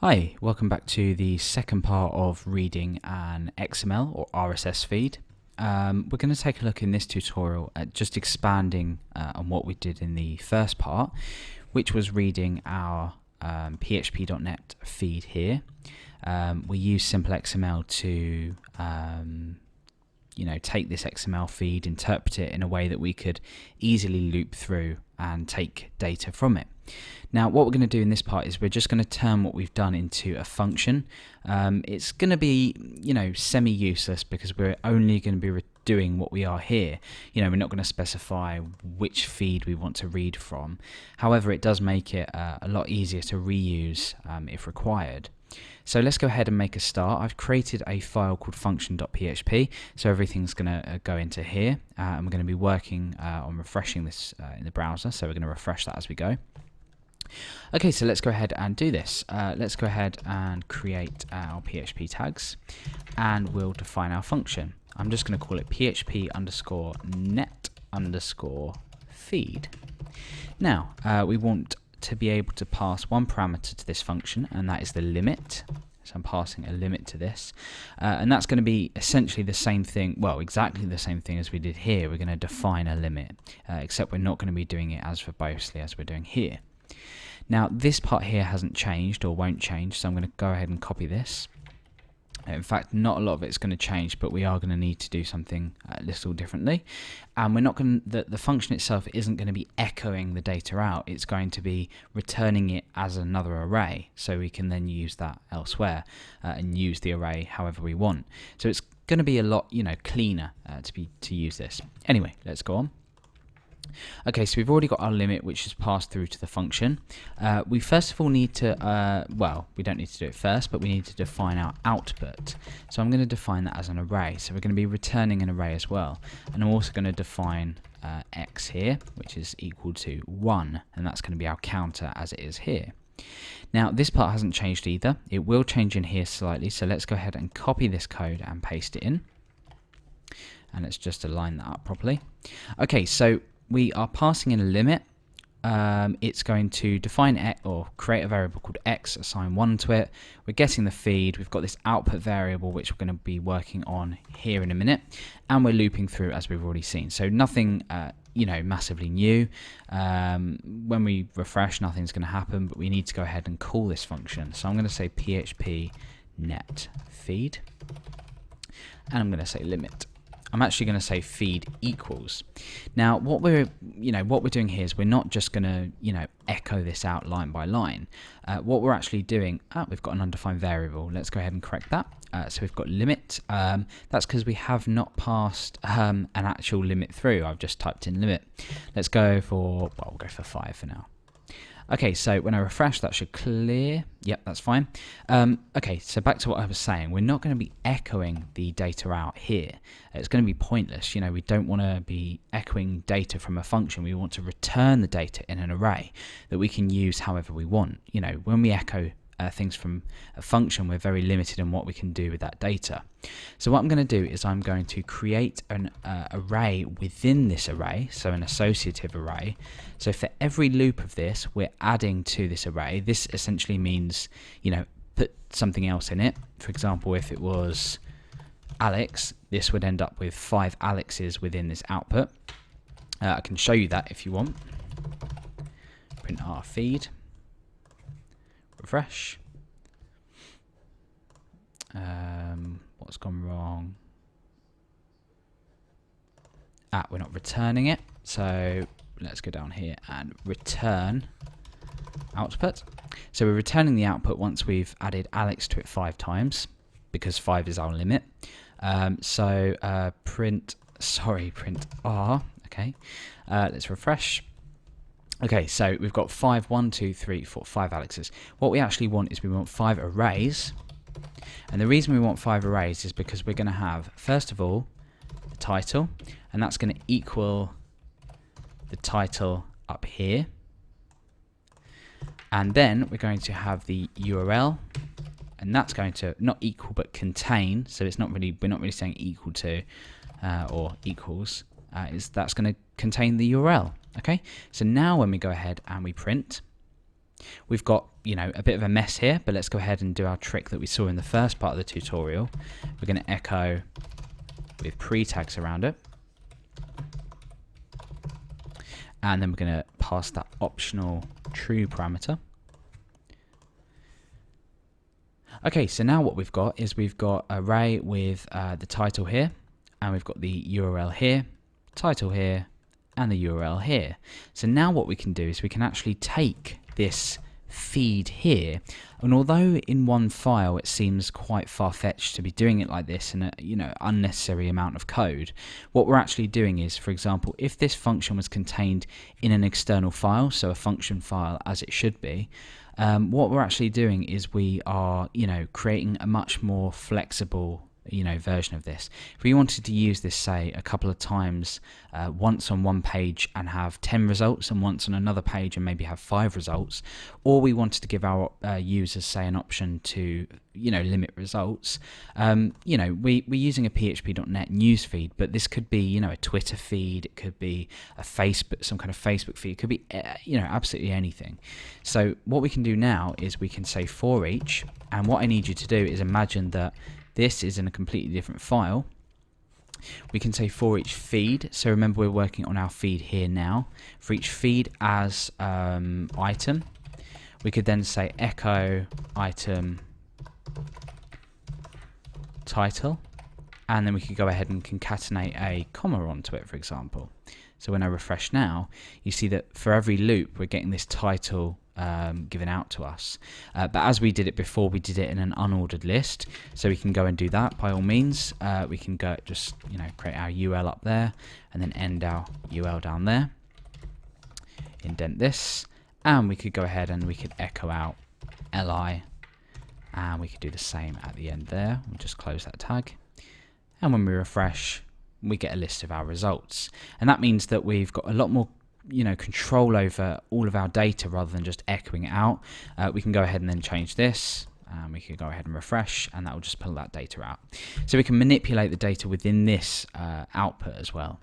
Hi, welcome back to the second part of reading an XML or RSS feed. We're going to take a look in this tutorial at just expanding on what we did in the first part, which was reading our PHP.NET feed here. We use simple XML to take this XML feed, interpret it in a way that we could easily loop through and take data from it. Now what we're going to do in this part is we're just going to turn what we've done into a function. It's going to be semi-useless because we're only going to be doing what we are here. We're not going to specify which feed we want to read from. However, it does make it a lot easier to reuse if required. So let's go ahead and make a start. I've created a file called function.php, so everything's going to go into here, and we're going to be working on refreshing this in the browser, so we're going to refresh that as we go. Okay, so let's go ahead and do this. Let's go ahead and create our PHP tags, and we'll define our function. I'm just going to call it php_net_feed. Now, we want to be able to pass one parameter to this function, and that is the limit. So I'm passing a limit to this, and that's going to be essentially the same thing, well, exactly the same thing as we did here. We're going to define a limit, except we're not going to be doing it as verbosely as we're doing here. Now this part here hasn't changed or won't change, so I'm going to go ahead and copy this. In fact, not a lot of it's going to change, but we are going to need to do something a little differently. And we're not going to, the function itself isn't going to be echoing the data out. It's going to be returning it as another array, so we can then use that elsewhere and use the array however we want. So it's going to be a lot, cleaner to use this. Anyway, let's go on. Okay, so we've already got our limit, which is passed through to the function. We first of all need to, well, we don't need to do it first, but we need to define our output. So I'm going to define that as an array. So we're going to be returning an array as well. And I'm also going to define x here, which is equal to 1. And that's going to be our counter as it is here. Now, this part hasn't changed either. It will change in here slightly. So let's go ahead and copy this code and paste it in. And let's just align that up properly. Okay, so we are passing in a limit. It's going to define x, or create a variable called x, assign 1 to it. We're getting the feed. We've got this output variable which we're going to be working on here in a minute, and we're looping through as we've already seen. So nothing, massively new. When we refresh, nothing's going to happen, but we need to go ahead and call this function. So I'm going to say php net feed, and I'm going to say limit. I'm actually going to say feed equals. Now, what we're doing here is we're not just going to, echo this out line by line. What we're actually doing, we've got an undefined variable. Let's go ahead and correct that. So we've got limit. That's because we have not passed an actual limit through. I've just typed in limit. Let's go for, well, we'll go for 5 for now. Okay, so when I refresh, that should clear. Yep, that's fine. Okay, so back to what I was saying. We're not going to be echoing the data out here. It's going to be pointless. We don't want to be echoing data from a function. We want to return the data in an array that we can use however we want. When we echo things from a function, we're very limited in what we can do with that data. So what I'm going to do is I'm going to create an array within this array, so an associative array. So for every loop of this, we're adding to this array. This essentially means, put something else in it. For example, if it was Alex, this would end up with 5 Alexes within this output. I can show you that if you want. Print our feed. Refresh. What's gone wrong? We're not returning it. So let's go down here and return output. So we're returning the output once we've added Alex to it 5 times, because 5 is our limit. Print R. Okay. Let's refresh. Okay, so we've got 5 Alexes. What we actually want is we want 5 arrays. And the reason we want 5 arrays is because we're going to have, first of all, the title, and that's going to equal the title up here. And then we're going to have the URL, and that's going to not equal but contain. So it's not really, we're not really saying equal to or equals. That's going to contain the URL. Okay, so now when we go ahead and we print, We've got, a bit of a mess here, but let's go ahead and do our trick that we saw in the first part of the tutorial. We're going to echo with pre-tags around it. And then we're going to pass that optional true parameter. Okay, so now what we've got is we've got array with the title here, and we've got the URL here, title here, and the URL here. So now what we can do is we can actually take this feed here, and although in one file it seems quite far-fetched to be doing it like this in a unnecessary amount of code, what we're actually doing is, for example, if this function was contained in an external file, so a function file as it should be, what we're actually doing is we are creating a much more flexible version of this. If we wanted to use this, say, a couple of times, once on one page and have 10 results, and once on another page and maybe have 5 results, or we wanted to give our users, say, an option to limit results, we're using a PHP.NET newsfeed, but this could be a Twitter feed, it could be a Facebook, some kind of Facebook feed, it could be absolutely anything. So what we can do now is we can say for each, and what I need you to do is imagine that this is in a completely different file. We can say for each feed, so remember we're working on our feed here now. For each feed as item, we could then say echo item title, and then we could go ahead and concatenate a comma onto it, for example. So when I refresh now, you see that for every loop we're getting this title given out to us, but as we did it before, we did it in an unordered list, so we can go and do that by all means. We can go just create our UL up there and then end our UL down there, indent this, and we could go ahead and we could echo out li, and we could do the same at the end there. We'll just close that tag, and when we refresh we get a list of our results, and that means that we've got a lot more control over all of our data rather than just echoing it out. We can go ahead and then change this, and we can go ahead and refresh, and that will just pull that data out. So we can manipulate the data within this output as well.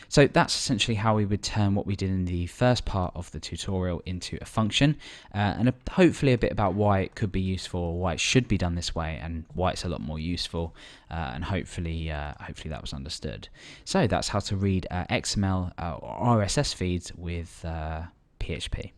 So that's essentially how we would turn what we did in the first part of the tutorial into a function, and hopefully a bit about why it could be useful, why it should be done this way, and why it's a lot more useful, and hopefully that was understood. So that's how to read XML or RSS feeds with PHP.